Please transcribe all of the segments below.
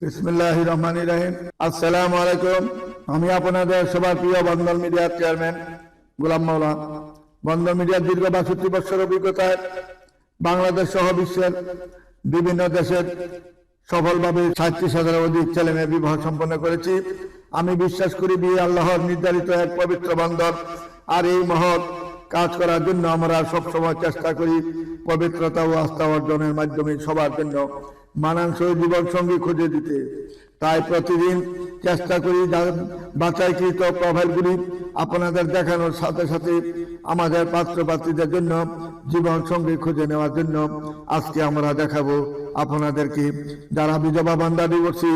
বিসমিল্লাহির রহমানির রহিম। আসসালামু আলাইকুম। আমি আপনাদের সবার প্রিয় বন্ধন মিডিয়ার চেয়ারম্যান গোলাম মাওলা। বন্ধন মিডিয়ার দীর্ঘ ৬২ বছর অভিজ্ঞতায় বাংলাদেশ সহ বিশ্বের বিভিন্ন দেশের সফলভাবে ৩৭,০০০-এর অধিক ছেলে মেয়ে বিবাহ সম্পন্ন করেছি। আমি বিশ্বাস করি বিয়ে আল্লাহর নির্ধারিত এক পবিত্র বন্ধন, আর এই মহৎ কাজ করার জন্য আমরা সবসময় চেষ্টা করি পবিত্রতা ও আস্থা অর্জনের মাধ্যমে সবার জন্য মানানসই জীবন সঙ্গী খুঁজে দিতে। তাই প্রতিদিন চেষ্টা করি বাছাইকৃত প্রোফাইলগুলি আপনাদের দেখানোর সাথে সাথে আমাদের পাত্রপাত্রীদের জন্য জীবন সঙ্গী খুঁজে নেওয়ার জন্য আজকে আমরা দেখাবো আপনাদেরকে। যারা বিধবা বান্দা ডিভোর্সি,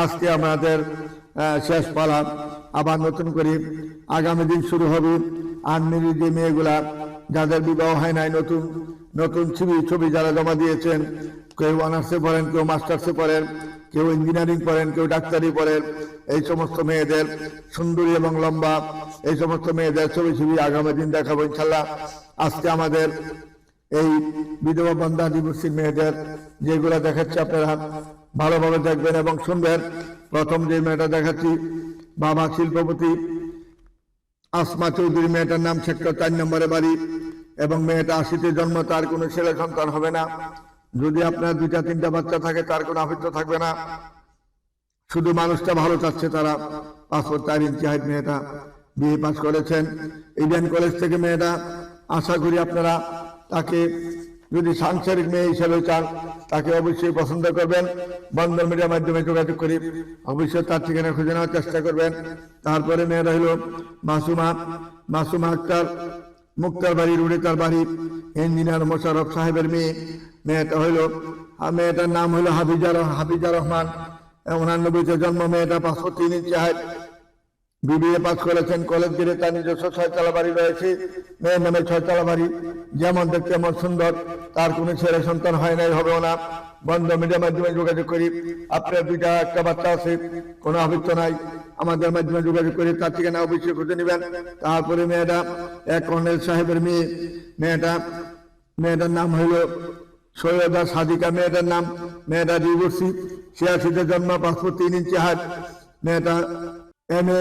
আজকে আমাদের শেষ পালা, আবার নতুন করে আগামী দিন শুরু হবে। আনমেরি যে মেয়েগুলা যাদের বিবাহ হয় নাই, নতুন নতুন ছবি যারা জমা দিয়েছেন, কেউ অনার্সে পড়েন, কেউ মাস্টার্সে পড়েন, কেউ ইঞ্জিনিয়ারিং পড়েন, কেউ ডাক্তারি পড়েন, এই সমস্ত মেয়েদের সুন্দরী এবং লম্বা এই সমস্ত মেয়েদের ছবি আগামী দিন দেখাবো ইনশাল্লাহ। আজকে আমাদের এই বিধবা বান্দা ডিভোর্সি মেয়েদের যেগুলা দেখাচ্ছি আপনারা ভালোভাবে দেখবেন এবং শুনবেন। প্রথম যে মেয়েটা দেখাচ্ছি, বাবা শিল্পপতি আসমা চৌধুরী, মেয়েটার নাম সেক্টর ৪ নম্বরে বাড়ি, এবং মেয়েটা ৮০-তে জন্ম। তার কোনো ছেলে সন্তান হবে না। যদি আপনার ২-৩টা বাচ্চা থাকে তার কোনো আপত্তি থাকবে না। শুধু মানুষটা ভালো চাচ্ছে তারা। ৫ ফুট ৪ ইঞ্চি হাইট মেয়েটা, বিএ পাস করেছেন ইডেন কলেজ থেকে মেয়েটা। আশা করি আপনারা তাকে যদি সাংসারিক মেয়ে হিসেবে চান তাকে অবশ্যই পছন্দ করবেন। বন্ধন মিডিয়ার মাধ্যমে যোগাযোগ করি অবশ্যই তার ঠিকানা খুঁজে নেওয়ার চেষ্টা করবেন। তারপরে মেয়েরা হইল মাসুমা আক্তার, মুক্তার বাড়ি রোডে তার বাড়ি, ইঞ্জিনিয়ার মোশাররফ সাহেবের মেয়ে। মেয়েটা হইল মেয়েটার নাম হইল হাফিজা রহমান, 89-তে জন্ম। মেয়েটা ৫ ফুট ৩ ইঞ্চি হাইট, বিবিএ পাস করেছেন কলেজ গেটে। তার নিজস্ব ৬তলা বাড়ি রয়েছে। মেয়ের নামে ৬তলা বাড়ি। যেমন দেখতে এমন সুন্দর। তার কোনো ছেলে সন্তান হয় নাই, হবেও না। বন্ধন মিডিয়ার মাধ্যমে যোগাযোগ করি। আপনার 2টা একটা বাচ্চা আছে, কোনো আবৃত্ত নাই, আমাদের মাধ্যমে যোগাযোগ করি। তার ঠিকানা অবশ্যই খুঁজে নেবেন। তারপরে মেয়েটা এক কর্নেল সাহেবের মেয়ে। মেয়েটার নাম হইল সৈয়দা সাদিকা। মেয়েটা ডিভোর্সি, ৮৬-তে জন্ম, ৫ ফুট ৩ ইঞ্চি হাইট। মেয়েটা MA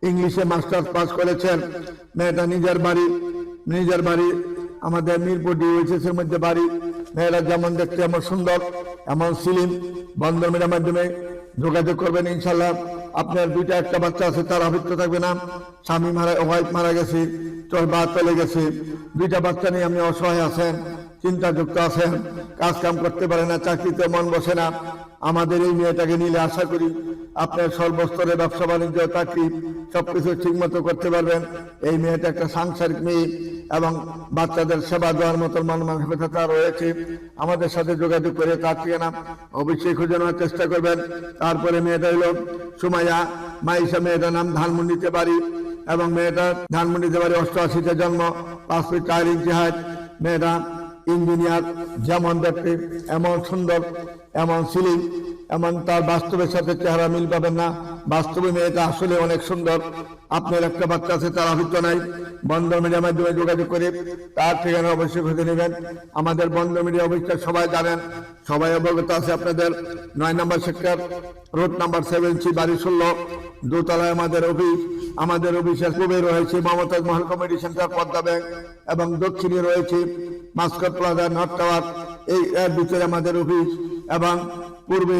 ইংলিশে মাস্টার্স পাস করেছেন। মেয়েটা নিজের বাড়ি আমাদের মিরপুর DOHS এর মধ্যে বাড়ি। মেয়েরা যেমন দেখতে এমন সুন্দর, এমন সিলিম। বন্ধন মিডিয়ার মাধ্যমে যোগাযোগ করবেন ইনশাল্লাহ। আপনার 2টা একটা বাচ্চা আছে, তার আবৃত্ত থাকবে না। স্বামী ওয়াইফ মারা গেছে, চলে গেছে। 2টা বাচ্চা নিয়ে আপনি অসহায় আছেন, চিন্তাযুক্ত আছেন, কাজ কাম করতে পারে না, চাকরিতে মন বসে না। আমাদের এই মেয়েটাকে নিলে আশা করি আপনার সর্বস্তরে ব্যবসা বাণিজ্য, চাকরি সবকিছু ঠিক মতো করতে পারবেন। এই মেয়েটা একটা সাংসারিক মেয়ে এবং বাচ্চাদের সেবা দেওয়ার মতো মানসিকতা রয়েছে। আমাদের সাথে যোগাযোগ করে তার ঠিকানা অবশ্যই খুঁজে নেওয়ার চেষ্টা করবেন। তারপরে মেয়েটা হলো সুমাইয়া মাইশা। মেয়েটার নাম ধানমন্ডিতে বাড়ি, এবং মেয়েটা ধানমন্ডিতে বাড়ি, 88-তে জন্ম, ৫ ফুট ৪ ইঞ্চি হাইট। মেয়েটা ইঞ্জিনিয়ার। যেমন দেখতে এমন সুন্দর, এমন সিলিং, এমন তার বাস্তবের সাথে চেহারা মিল পাবেন না। বাস্তবে মেয়েটা আসলে অনেক সুন্দর। আপনার একটা বাচ্চা আছে, তার আবৃত্ত নাই। বন্ধন মিডিয়ার মাধ্যমে যোগাযোগ করে তার ঠিকানা অবশ্যই খুঁজে নেবেন। আমাদের বন্ধন মিডিয়া অবশ্যই সবাই জানেন, সবাই অবগত আছে। আপনাদের ৯ নম্বর সেক্টর, রোড নাম্বার 7C, বাড়ি 16, দোতলায় আমাদের অফিস। আমাদের অফিসের পূর্বে রয়েছে Mumtaz Mahal committee centre, Padma bank, এবং দক্ষিণে রয়েছে মাস্কট প্লাজা, নর্থ টাওয়ার। এর ভিতরে আমাদের অফিস, এবং পূর্বে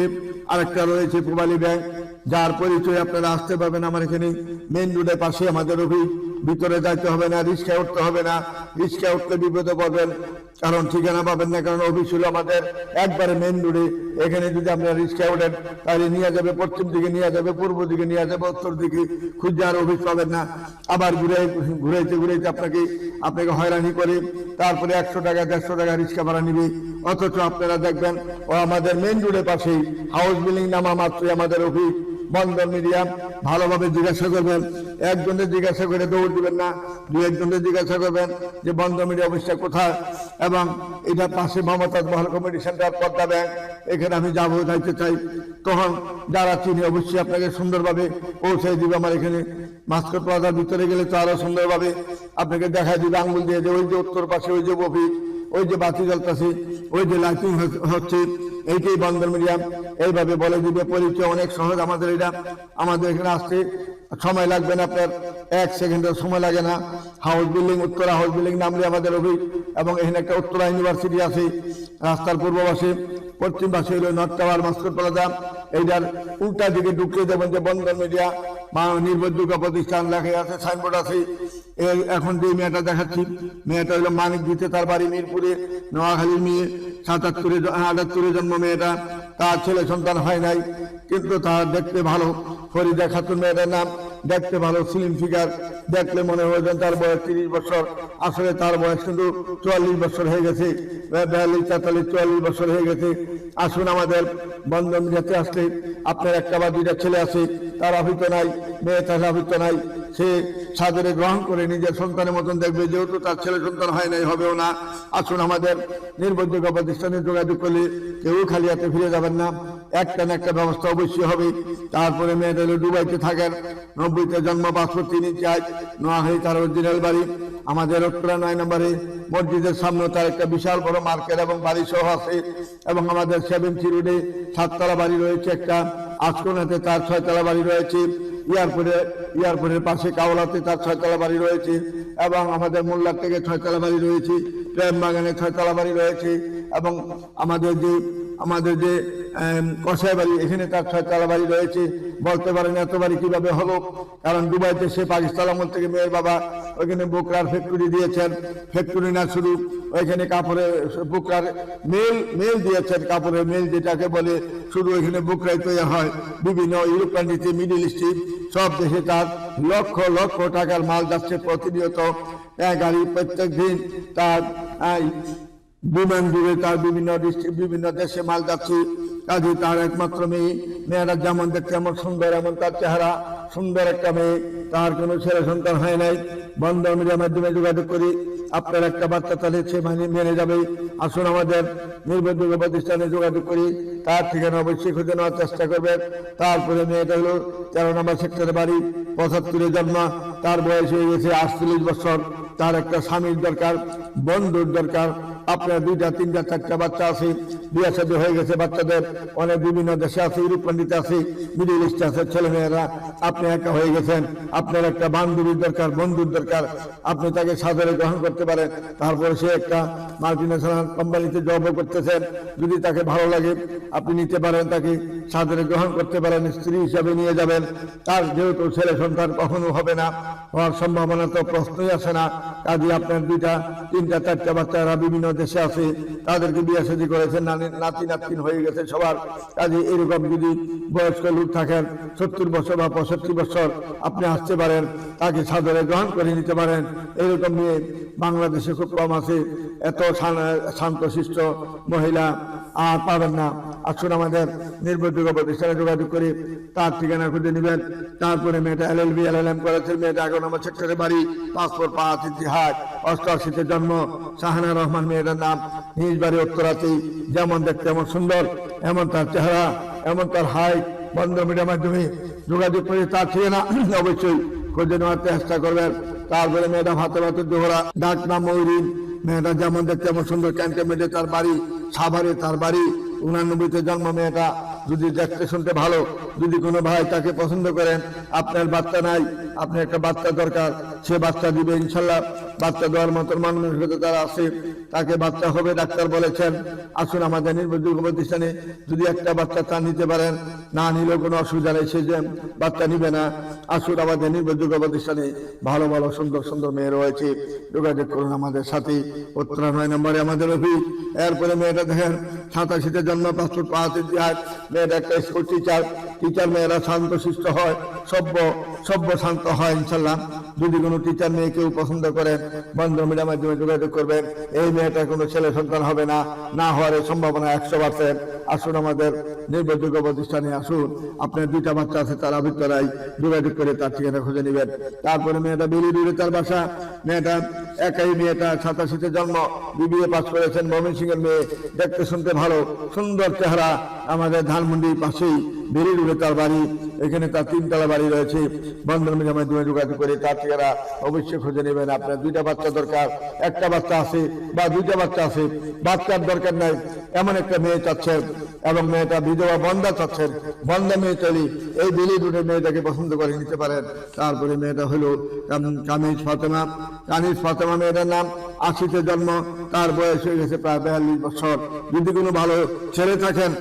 আরেকটা রয়েছে পূবালী ব্যাংক, যার পরিচয় আপনারা আসতে পারবেন আমার এখানে। মেইন রোডের পাশে আমাদের অফিস। ভিতরে যাইতে হবে না, রিক্সায় উঠতে হবে না। রিক্সায় উঠলে বিপদে পড়বেন, কারণ ঠিকানা পাবেন না। কারণ অফিস হলো আমাদের একবারে মেইন রোডে। এখানে যদি আপনারা রিক্সায় ওঠেন তাহলে নিয়ে যাবে পশ্চিম দিকে, নিয়ে যাবে পূর্ব দিকে, নিয়ে যাবে উত্তর দিকে, খুঁজে আর অফিস পাবেন না। আবার ঘুরাইতে আপনাকে হয়রানি করে তারপরে ১০০ টাকা ১৫০ টাকা রিক্সা ভাড়া নিবে। অথচ আপনারা দেখবেন ও আমাদের মেইন রোডের পাশেই, হাউস বিল্ডিং নামা মাত্রই আমাদের অফিস। বন্ধন মিডিয়া ভালোভাবে জিজ্ঞাসা করবেন। একজনের জিজ্ঞাসা করে দৌড় দিবেন না, 2-1জনের জিজ্ঞাসা করবেন যে বন্ধন মিডিয়া অফিসটা কোথায়। এবং এটা পাশে Mumtaz Mahal committee centre, Padma bank. এখানে আমি যাবো, যাইতে চাই, তখন যারা চিনি অবশ্যই আপনাকে সুন্দরভাবে পৌঁছে দিবে। আমার এখানে মাস্কট প্লাজার ভিতরে গেলে তো আরো সুন্দরভাবে আপনাকে দেখা দিবে, আঙ্গুল দিয়ে যে ওই যে উত্তর পাশে ওই যে অফিস, ওই যে বাতি জ্বলতেছে, ওই যে লাইটিং হচ্ছে, এইটাই বন্দর মিডিয়া। এইভাবে বলে দিবে পরিচয় অনেক সহজ। আমাদের এটা আমাদের এখানে আসতে সময় লাগবে না, আপনার 1 সেকেন্ডের সময় লাগে না। House building, Uttara house building নামলে আমাদের অভিজ্ঞ, এবং এখানে একটা উত্তরা ইউনিভার্সিটি আছে। রাস্তার পূর্ব পাশে, পশ্চিম পাশে হলো নর্থ টাওয়ার মাস্কট প্লাজা। এইটার উল্টা দিকে ঢুকিয়ে দেবেন যে বন্দর মিডিয়া নির্ভরযোগ্য প্রতিষ্ঠান লেখা আছে, সাইনবোর্ড আছে। এখন যে মেয়েটা দেখাচ্ছি, মেয়েটা হলো মানিক দিতে, তার বাড়ি মিরপুরে, নোয়াখালীর মেয়ে, 78 জন্ম মেয়েটা। তার ছেলে সন্তান হয় নাই, কিন্তু তার দেখতে ভালো। ফরিদা খাতুন মেয়েটার নাম, দেখতে ভালো, স্লিম ফিগার, দেখলে মনে হয় তার বয়স 30 বছর, আসলে তার বয়স কিন্তু 44 বছর হয়ে গেছে, 42, 43, 44 বছর হয়ে গেছে। আসুন আমাদের বন্ধন মিডিয়াতে আসলে আপনার একটা বা দুইটা ছেলে আছে, তার অভিজ্ঞ নাই, মেয়ে তার অভিজ্ঞ নাই, সে সাদরে গ্রহণ করে নিজের সন্তানের মতন দেখবে, যেহেতু তার ছেলে সন্তান হয় নাই, হবেও না। আসুন আমাদের নির্ভরযোগ্য প্রতিষ্ঠানে যোগাযোগ করলে কেউ খালি হাতে ফিরে যাবেন না, একটা না একটা ব্যবস্থা অবশ্যই হবে। তারপরে মেয়েটা দুবাইতে থাকেন, 90-তে জন্ম, পাসপোর্ট 3 ইঞ্চি হাইট, নোয়াখালী, তার অরিজিনাল বাড়ি আমাদের উত্তরা 9 নম্বরে মসজিদের সামনে। তার একটা বিশাল বড় মার্কেট এবং বাড়ি সহ আছে, এবং আমাদের 7 রোডে 7 তলা বাড়ি রয়েছে একটা, আজকোনাতে তার 6 তলা বাড়ি রয়েছে, এয়ারপোর্টের পাশে কাওলাতে তার 6 তলা বাড়ি রয়েছে, এবং আমাদের মোল্লার থেকে 6 তলা বাড়ি রয়েছে, প্রেম বাগানে 6 তলা বাড়ি রয়েছে, এবং আমাদের যে কষাই বাড়ি, এখানে তার 6 তলা বাড়ি রয়েছে। বলতে পারেন এত বাড়ি কিভাবে হলো? কারণ দুবাইতে সে পাকিস্তান আমল থেকে মেয়ের বাবা ওইখানে বুকরার ফ্যাক্টরি দিয়েছেন। ফ্যাক্টরি না শুধু, ওইখানে কাপড়ের বুকরার মেল দিয়েছেন, কাপড়ের মেল যেটাকে বলে, শুধু ওইখানে বুকরাই তৈরি হয়। বিভিন্ন ইউরোপ কান্ট্রিতে, মিডিল ইস্টে সব দেশে তার লক্ষ লক্ষ টাকার মাল যাচ্ছে প্রতিনিয়ত। গাড়ি প্রত্যেক দিন তার বিমান জুড়ে তার বিভিন্ন দেশে মাল যাচ্ছে। কাজে তার একমাত্র মেয়েরা যেমন দেখতে এমন সুন্দর, এমন তার চেহারা, সুন্দর একটা মেয়ে, তার কোনো ছেলে সন্তান হয় নাই। বন্ধন মিডিয়ার মাধ্যমে যোগাযোগ করি, আপনার একটা বাচ্চা তাহলে সে মেনে যাবে। আসুন আমাদের নির্ভরযোগ্য প্রতিষ্ঠানে যোগাযোগ করি, তার ঠিকানা অবশ্যই খুঁজে নেওয়ার চেষ্টা করবেন। তারপরে মেয়েটা হলো 13 নম্বর সেক্টরে বাড়ি, 75-এ জন্ম, তার বয়স হয়ে গেছে 48 বছর। তার একটা স্বামীর দরকার, বন্ধুর দরকার। আপনার 2টা 3টা 4টা বাচ্চা আছে, বিয়ে শাদী হয়ে গেছে বাচ্চাদের, অনেক বিভিন্ন দেশে আছে, ইউরোপ কান্ট্রিতে আছে, মিডিল ইস্টে আছে ছেলে মেয়েরা। আপনি একা হয়ে গেছেন, আপনার একটা বান্ধবীর দরকার, বন্ধুর দরকার, আপনি তাকে সাদরে গ্রহণ করতে পারেন। তারপরে সে একটা মাল্টিন্যাশনাল কোম্পানিতে জবও করতেছেন, যদি তাকে ভালো লাগে আপনি নিতে পারেন, তাকে সাদরে গ্রহণ করতে পারেন, স্ত্রী হিসাবে নিয়ে যাবেন। তার যেহেতু ছেলে সন্তান কখনো হবে না, হওয়ার সম্ভাবনা তো প্রশ্নই আসে না। কাজে আপনার 2টা 3টা 4টা বাচ্চারা বিভিন্ন দেশে আছে, তাদেরকে বিয়ে শাদী করেছেন, নাতি নাতনি হয়ে গেছে সবার। কাজে এরকম যদি বয়স্ক লোক থাকেন, 70 বছর বা 65 বছর, আপনি আসতে পারেন, তাকে সাদরে গ্রহণ করে নিতে পারেন। এরকম নিয়ে বাংলাদেশে খুব কম আছে, এত শান্তশিষ্ট মহিলা আর পাবেন না। আসুন আমাদের নির্ভরযোগ্য প্রতিষ্ঠানে যোগাযোগ করে তার ঠিকানা খুঁজে নেবেন। তারপরে মেয়েটা LLB LLM করেছে, মেয়েটা 11 নম্বর সেক্টরে বাড়ি, পাসপোর্ট 5 ইঞ্চি হাইট, 88-তে জন্ম, শাহানা রহমান মেয়েটার নাম, নিজ বাড়ি উত্তরাতেই। যেমন দেখতে এমন সুন্দর, এমন তার চেহারা, এমন তার হাইট। বন্ধ মিডিয়ার মাধ্যমে যোগাযোগ করে তার ঠিকানা অবশ্যই খুঁজে নেওয়ার চেষ্টা করবেন। তারপরে মেয়েটা ভাতে দোহরা, ডাক নাম ময়ূরীন, মেয়েটা যেমন দেখতে এমন সুন্দর, ক্যান্টনমেন্টে তার বাড়ি, সাভারে তার বাড়ি, 89-তে জন্ম মেয়েটা। যদি দেখতে শুনতে ভালো, যদি কোনো ভাই তাকে পছন্দ করেন, আপনার বাচ্চা নাই, আপনার একটা বাচ্চা দরকার, সে বাচ্চা দিবে ইনশাল্লাহ। বাচ্চা দেওয়ার মতন মানসিকতা তারা আছে, তাকে বাচ্চা হবে ডাক্তার বলেছেন। আসুন আমাদের নির্ভরযোগ্য প্রতিষ্ঠানে যদি একটা বাচ্চা তা নিতে পারেন, না নিলেও কোনো অসুবিধা নেই, সে যে বাচ্চা নিবে না। আসুন আমাদের নির্ভরযোগ্য প্রতিষ্ঠানে ভালো ভালো সুন্দর সুন্দর মেয়ে রয়েছে, যোগাযোগ করুন আমাদের সাথে। উত্তরা 9 নম্বরে আমাদের অফিস। এরপরে মেয়েটা দেখেন 87-তে জন্ম, পাসপোর্ট 5 ইঞ্চি হাইট, মেয়েটা একটা স্কুল টিচার মেয়েরা শান্তশিষ্ট হয়, সভ্য শান্ত হয় ইনশাল্লাহ। যদি কোনো টিচার মেয়ে কেউ পছন্দ করেন, বন্ধন মিডিয়ার মাধ্যমে যোগাযোগ করবেন। এই মেয়েটা কোনো ছেলে সন্তান হবে না, না হওয়ার সম্ভাবনা 100%। আসুন আমাদের নির্ভরযোগ্য প্রতিষ্ঠানে আসুন, আপনার 2টা বাচ্চা আছে, তার অভিজ্ঞতায় যোগাযোগ করে তার ঠিকানা খুঁজে নেবেন। তারপরে মেয়েটা বেলিডুরে তার বাসা, মেয়েটা একাই, মেয়েটা 87-তে জন্ম, BBA পাস করেছেন, ময়মনসিংহের মেয়ে, দেখতে শুনতে ভালো, সুন্দর চেহারা, আমাদের ধানমন্ডির পাশেই বেরি রোডে তার বাড়ি, এখানে তার 3 তলা বাড়ি রয়েছে। বন্ধন মিডিয়ার মাধ্যমে যোগাযোগ করে তার ঠিকানা অবশ্যই খুঁজে নেবেন। আপনার 2টা বাচ্চা দরকার, একটা বাচ্চা আছে বা 2টা বাচ্চা আছে, বাচ্চার দরকার নাই এমন একটা মেয়ে চাচ্ছেন এবং মেয়েটা বিধবা বন্ধা চাচ্ছেন, বন্ধা মেয়ে তৈরি, এই বেলি রোডের মেয়েটাকে পছন্দ করে নিতে পারেন। তারপরে মেয়েটা হলো কামিজ ফাতেমা। কামিজ ফাতেমা মেয়েটার নাম, 80-তে জন্ম, তার বয়স হয়ে গেছে প্রায় 42 বছর। যদি কোনো ভালো ছেলে থাকেন,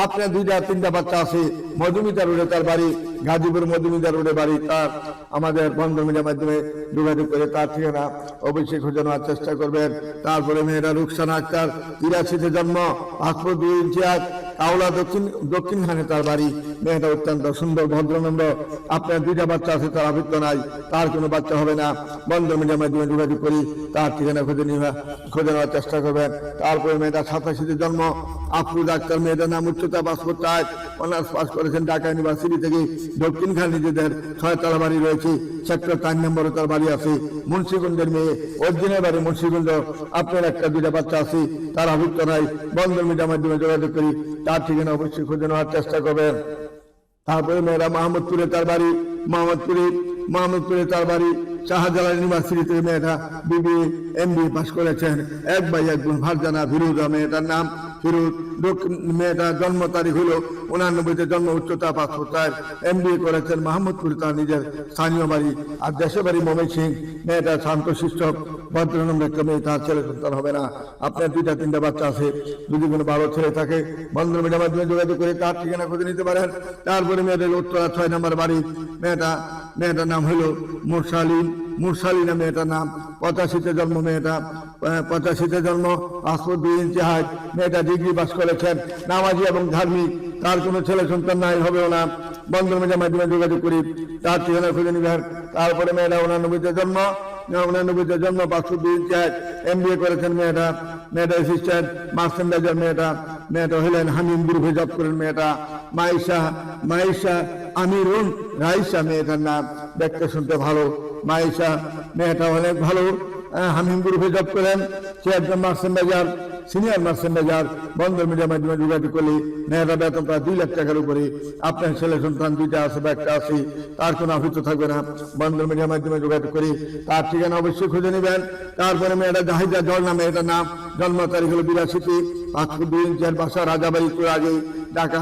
আপনার 2টা-3টা বাচ্চা আছে, মধুমিতা রোডে তার বাড়ি, গাজীপুর মধুমিতা রোডে বাড়ি তার। আমাদের বন্ধন মিডিয়ার মাধ্যমে যোগাযোগ করে তার ঠিকানা অবশ্যই খুঁজে নেওয়ার চেষ্টা করবেন। তারপরে মেয়েটা রুকসানা আক্তার, 83-তে জন্ম, 5 ফুট 2 ইঞ্চি হাইট, কাউলা দক্ষিণখানে তার বাড়ি। মেয়েটা অত্যন্ত সুন্দর, ভদ্রনন্দ। আপনার 2টা বাচ্চা আছে, তার আবৃত্ত নাই, তার কোনো বাচ্চা হবে না। বন্ধন মিডিয়ার মাধ্যমে যোগাযোগ করি তার ঠিকানা খুঁজে নেওয়ার চেষ্টা করবেন। তারপরে মেয়েটা 87-তে জন্ম, আফরুজ আক্তার মেয়েটার নাম, উচ্চতা 5 ফুট 8, অনার্স পাস করেছেন ঢাকা ইউনিভার্সিটি থেকে। দক্ষিণখান নিজেদের 6 তলা বাড়ি রয়েছে, সেক্টর 3 নম্বরে তার বাড়ি আছে। মুন্সিগঞ্জের মেয়ে, অরিজিনাল বাড়ি মুন্সিগঞ্জ। আপনার 1-2টা বাচ্চা আছে, তার আবৃত্ত নাই। বন্ধন মিডিয়ার মাধ্যমে যোগাযোগ করি তার ঠিকানা অবশ্যই খুঁজে নেওয়ার চেষ্টা করবেন। তারপরে মেয়েরা মোহাম্মদপুরে তার বাড়ি, মোহাম্মদপুরে তার বাড়ি। শাহজালাল ইউনিভার্সিটি থেকে মেয়েটা BBA MBA পাস করেছেন। 1 ভাই 1 বোন, ফারজানা ফিরোজা মেয়েটার নাম, ফিরোজ। মেয়েটার জন্ম তারিখ হলো 89-তে জন্ম, উচ্চতা 5 ফুট 4, MBA করেছেন মোহাম্মদপুরে তার নিজের স্থানীয় বাড়ি। আর দেশের বাড়ি ময়মনসিংহ। মেয়েটা শান্তশিষ্ট ভদ্রনন্দ একটা মেয়ে, তার ছেলে সন্তান হবে না। আপনার 2-3টা বাচ্চা আছে, যদি কোনো ভালো ছেলে থাকে বন্ধন মিডিয়ার মাধ্যমে যোগাযোগ করে তার ঠিকানা খুঁজে নিতে পারেন। তারপরে মেয়েদের উত্তরা 6 নম্বর বাড়ি। মেয়েটার নাম হলো মুরসালিনা মেয়েটার নাম, 85-তে জন্ম। মেয়েটা 85-তে জন্ম, 5 ফুট 2 ইঞ্চি হাইট। মেয়েটা ডিগ্রি পাস করেছেন, নামাজি এবং ধার্মিক। তার কোনো ছেলে সন্তান নাই, হবেও না। বন্ধন মিডিয়ার মাধ্যমে যোগাযোগ করি তার ঠিকানা খুঁজে নিবেন। তারপরে মেয়েটা 89-তে জন্ম, 5 ফুট 2 ইঞ্চি হাইট, MBA করেছেন। মেয়েটা অ্যাসিস্ট্যান্ট মার্চেন্ডাইজার। মেয়েটা হলেন হামিম গ্রুপে জব করেন। মেয়েটা মাইশা আমিরুন রাইসা মেয়েটার নাম, দেখতে শুনতে ভালো। মাইশা মেয়েটা অনেক ভালো, হামিম গ্রুপে জব করেন। সে একজন মার্চেন্ডাইজার, সিনিয়র মার্চেন্ডাইজার। বন্ধন মিডিয়ার মাধ্যমে যোগাযোগ করলে মেয়েটা বেতন প্রায় 2 লাখ টাকার উপরে। আপনার ছেলে সন্তান 2টা আছে বা 1টা আছে, তার কোনো আফিত থাকবে না। বন্ধন মিডিয়ার মাধ্যমে যোগাযোগ করি তার ঠিকানা অবশ্যই খুঁজে নেবেন। তারপরে মেয়েটা জাহিদা ঝর্ণা মেয়েটার নাম, জন্ম তারিখ হলো 82, 5 ফুট 2 ইঞ্চি, বাসা রাজাবাড়ি তো আগে ঢাকা।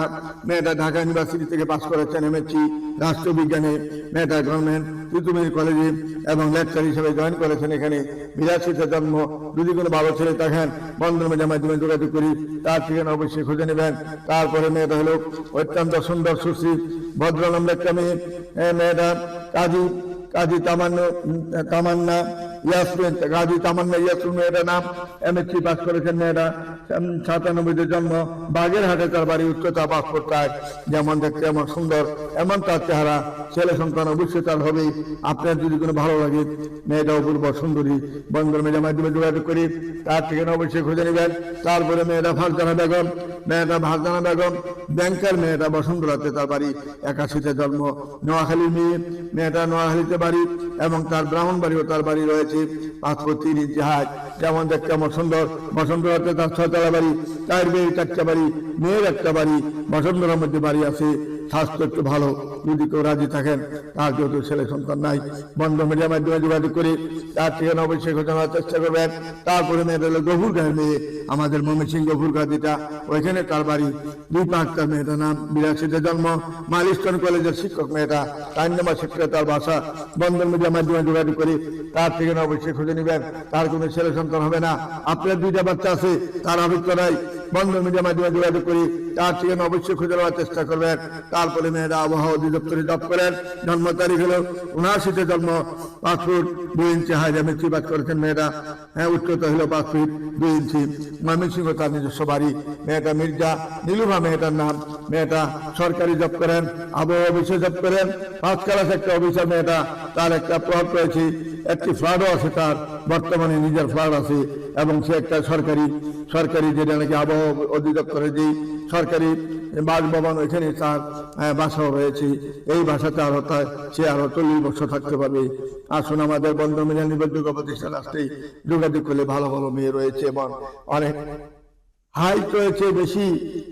মেয়েটা ঢাকা ইউনিভার্সিটি থেকে পাস করেছেন MSc রাষ্ট্রবিজ্ঞানে। মেয়েটা গভর্নমেন্ট তিতুমির কলেজে এবং লেকচার হিসেবে জয়েন করেছেন এখানে। 82-তে জন্ম। যদি কোনো ভালো ছেলে থাকেন বন্ধন মিডিয়ার মাধ্যমে যোগাযোগ করি তার ঠিকানা অবশ্যই খুঁজে নেবেন। তারপরে মেয়েটা হলো অত্যন্ত সুন্দর সুশ্রী ভদ্রনম্র একটা মেয়ে। মেয়েটা কাজী তামান্না ইয়াসমিন মেয়েটার নাম, MSc পাস করেছেন। মেয়েটা 97-তে জন্ম, বাগেরহাটে তার বাড়ি। উচ্চতা 5 ফুট 4, যেমন দেখতে এমন সুন্দর, এমন তার চেহারা। ছেলে সন্তান অবশ্যই তার হবেই। আপনার যদি কোনো ভালো লাগে, মেয়েটা অপূর্ব সুন্দরী। বন্ধন মিডিয়ার মাধ্যমে যোগাযোগ করি তার ঠিকানা অবশ্যই খুঁজে নেবেন। তারপরে মেয়েটা ফারজানা বেগম, ব্যাংকার। মেয়েটা বসন্তরাতে তার বাড়ি, 81-তে জন্ম, নোয়াখালী মেয়ে। মেয়েটা নোয়াখালীতে বাড়ি এবং তার ব্রাহ্মণবাড়িও তার বাড়ি রয়েছে। 5 ফুট 3 ইঞ্চি হাইট, যেমন দেখতে এমন সুন্দর। বসন্তরাতে তার 6 তলা বাড়ি, 4 মেয়ের 4টা বাড়ি, মেয়ের 1টা বাড়ি। বসন্তরার মধ্যে বাড়ি আছে। স্বাস্থ্য একটু ভালো, যদি কেউ রাজি থাকেন। তার যেহেতু ছেলে সন্তান নাই, বন্ধন মিডিয়ার মাধ্যমে যোগাযোগ করে তার ঠিকানা অবশ্যই খোঁজানোর চেষ্টা করবেন। তারপরে মেয়েটা হলো গফুরগাঁয়ের মেয়ে, আমাদের ময়মনসিংহ গফুরগাঁ যেটা, ওইখানে তার বাড়ি। 2 পাঁচটা মেয়েটার নাম, 82-তে জন্ম, মাইলস্টোন কলেজের শিক্ষক। মেয়েটা 4 নম্বর সেক্টরে তার বাসা। বন্ধন মিডিয়ার মাধ্যমে যোগাযোগ করে তার ঠিকানা অবশ্যই খুঁজে নেবেন। তার কোনো ছেলে সন্তান হবে না। আপনার 2টা বাচ্চা আছে, তার আবৃত্ত নাই। বন্ধন মিডিয়ার মাধ্যমে যোগাযোগ করি তার ঠিকানা অবশ্যই খুঁজে নেওয়ার চেষ্টা করবেন। তারপরে মেয়েরা আবহাওয়া অধিদপ্তরে জব করেন। জন্ম তারিখ হলো 79-তে জন্ম, 5 ফুট 2 ইঞ্চি হাইট, MSc পাস করেছেন। মেয়েটা উচ্চতা হলো 5 ফুট 2 ইঞ্চি। ময়মনসিংহ তার নিজস্ব বাড়ি। মেয়েটা মির্জা নীলুফা মেয়েটার নাম। মেয়েটা সরকারি জব করেন, আবহাওয়া অফিসে জব করেন। 5 ক্লাস একটা অফিসার। মেয়েটা তার একটা প্লট রয়েছে, একটি ফ্ল্যাটও আছে তার, বর্তমানে নিজের ফ্ল্যাট আছে। এবং সে একটা সরকারি যেটা নাকি আবহাওয়া অধিদপ্তরে যে সরকারি বাসভবন, ওইখানে তার বাসাও রয়েছে। এই বাসাতে সে আরো 40 বছর থাকতে পারবে। আসুন আমাদের বন্ধন মিডিয়া নির্ভরযোগ্য প্রতিষ্ঠান আসতেই যোগাযোগ করলে ভালো ভালো মেয়ে রয়েছে এবং অনেক হাইট রয়েছে বেশি,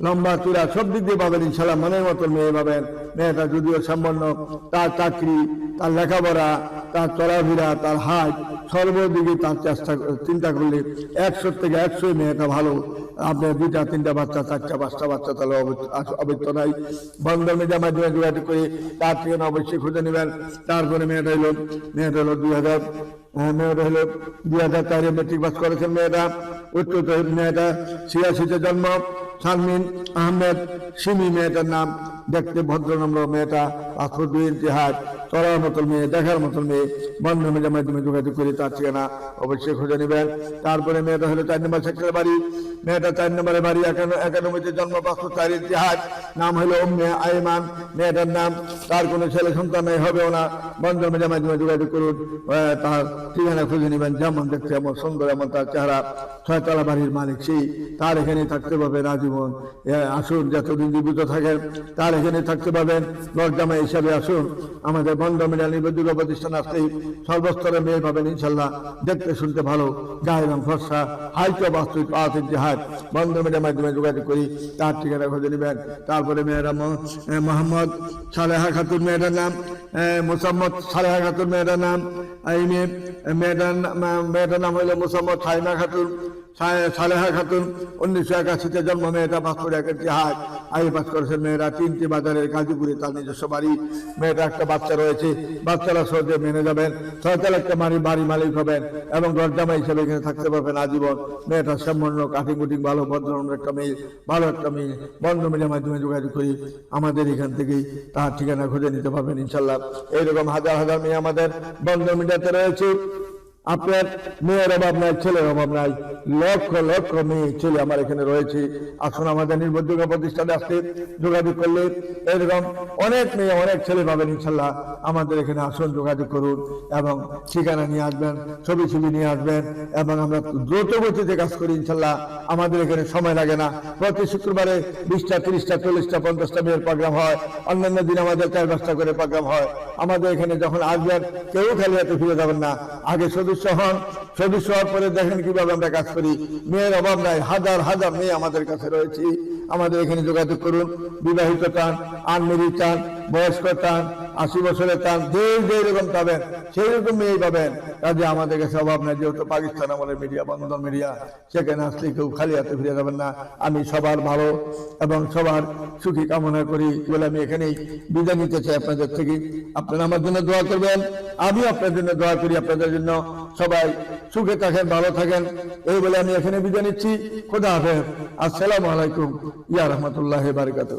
লম্বা চূড়া, সব দিক দিয়ে পাবেন ইনশাল্লাহ। মনের মতো মেয়ে পাবেন। মেয়েটা যদিও সম্পন্ন, তার চাকরি, তার লেখাপড়া, তার চলাফেরা, তার হাইট, সর্বদিকে তার চিন্তা করলে 100 থেকে 100 মেয়েটা ভালো। আপনার 2টা 3টা বাচ্চা, 4টা 5টা বাচ্চা, তাহলে অবৈধ নাই। বন্ধন মিডিয়ার মাধ্যমে যোগাযোগ করে তার ঠিকানা অবশ্যই খুঁজে নেবেন। তারপরে মেয়েটা হলো 2004 মেট্রিক পাস করেছেন মেয়েটা। উত্তর মেয়েটা 86-তে জন্ম। শারমিন আহমেদ সিমি মেয়েটার নাম। দেখতে ভদ্রনম্র মেয়েটা, 5 ফুট 2 ইঞ্চি হাইট, চলার মতন মেয়ে, দেখার মতন মেয়ে। বন্ধন মিডিয়ার মাধ্যমে যোগাযোগ করে তার ঠিকানা অবশ্যই খুঁজে নেবেন। তারপরে মেয়েটা হলো 4 নম্বর সেক্টরের বাড়ি। মেয়েটা 4 নম্বরে বাড়ি, 91-তে জন্ম, 5 ফুট 4 ইঞ্চি হাইট, নাম হলো উম্মে আইমান মেয়েটার নাম। তার কোনো ছেলে সন্তান নেই, হবেও না। বন্ধন মিডিয়ার মাধ্যমে যোগাযোগ করুন, তার ঠিকানা খুঁজে নেবেন। যেমন দেখতে এমন সুন্দর, এমন তার চেহারা। 6 তলা বাড়ির মালিক সেই, তার এখানে থাকতে পাবেন আজীবন। আসুন, যতদিন জীবিত থাকেন তার এখানে থাকতে পাবেন। নরজামা হিসাবে আসুন। আমাদের বন্ধন মিডিয়া নির্ভরযোগ্য প্রতিষ্ঠান আসলেই সর্বস্তরের মেয়ে পাবেন ইনশাল্লাহ। দেখতে শুনতে ভালো, গায়ের রং ফর্সা, হাইটও 5 ইঞ্চি হাইট। বন্ধন মিডিয়ার মাধ্যমে যোগাযোগ করি তার ঠিকানা খুঁজে নেবেন। তারপরে মেয়েরা মোহাম্মদ সালেহা খাতুন মেয়েটার নাম, মোসাম্মদ সালেহা খাতুন মেয়েটার নাম। এই মেয়েটার নাম হইল মোসাম্মদ সালেহা খাতুন। 1981-তে জন্ম। মেয়েটা 5 foot 1 inch height, I pass করেছেন মেয়েরা। 3টি বাজারের গাজীপুরে তার নিজস্ব বাড়ি। মেয়েটা একটা বাচ্চা রয়েছে, বাচ্চারা সহজে মেনে যাবেন। 6 তলা একটা বাড়ি মালিক হবেন এবং দরজামা হিসেবে এখানে থাকতে পারবেন আজীবন। মেয়েটা সম্পন্ন কাটিং কুটিং ভালো, ভদ্রনম্র একটা মেয়ে, ভালো একটা মেয়ে। বন্ধন মিডিয়ার মাধ্যমে যোগাযোগ করি আমাদের এখান থেকেই তার ঠিকানা খুঁজে নিতে পারবেন ইনশাল্লাহ। এইরকম হাজার হাজার মেয়ে আমাদের বন্ধন মিডিয়াতে রয়েছে। আপনার মেয়ের অভাব নাই, ছেলের অভাব নাই। লক্ষ লক্ষ মেয়ে ছেলে আমার এখানে রয়েছে। আসুন, আমাদের নির্ভরযোগ্য প্রতিষ্ঠানে আসতে যোগাযোগ করলে এরকম অনেক মেয়ে, অনেক ছেলে পাবেন ইনশাল্লাহ। আমাদের এখানে আসুন, যোগাযোগ করুন এবং ঠিকানা নিয়ে আসবেন, ছবি নিয়ে আসবেন এবং আমরা দ্রুত গতিতে কাজ করি ইনশাল্লাহ। আমাদের এখানে সময় লাগে না। প্রতি শুক্রবারে 20টা 30টা 40টা 50টা মেয়ের প্রোগ্রাম হয়। অন্যান্য দিন আমাদের 4-5টা করে প্রোগ্রাম হয়। আমাদের এখানে যখন আসবেন কেউ খালি হাতে ফিরে যাবেন না। আগে সদস্য হন, সদস্য হওয়ার পরে দেখেন কিভাবে আমরা কাজ করি। মেয়ের অভাব নাই, হাজার হাজার মেয়ে আমাদের কাছে রয়েছে। আমাদের এখানে যোগাযোগ করুন। বিবাহিত চান, আনমেরিড চান, বয়স্ক চান, 80 বছরের চান, যেরকম পাবেন সেই রকম মেয়ে পাবেন। কাজে আমাদের কাছে অভাব নাই। যেহেতু পাকিস্তান আমাদের মিডিয়া, বন্ধন মিডিয়া, সেখানে আসলে কেউ খালি হাতে ফিরে যাবেন না। আমি সবার ভালো এবং সবার সুখী কামনা করি বলে আমি এখানেই বিদায় নিতে চাই আপনাদের থেকে। আপনারা আমার জন্য দোয়া করবেন, আমি আপনার জন্য দোয়া করি। আপনাদের জন্য সবাই সুখে থাকেন, ভালো থাকেন, এই বলে আমি এখানে বিদায় নিচ্ছি। খোদা হাফেজ। আসসালামু আলাইকুম ইয়া রাহমাতুল্লাহি ওয়া বারাকাতুহু।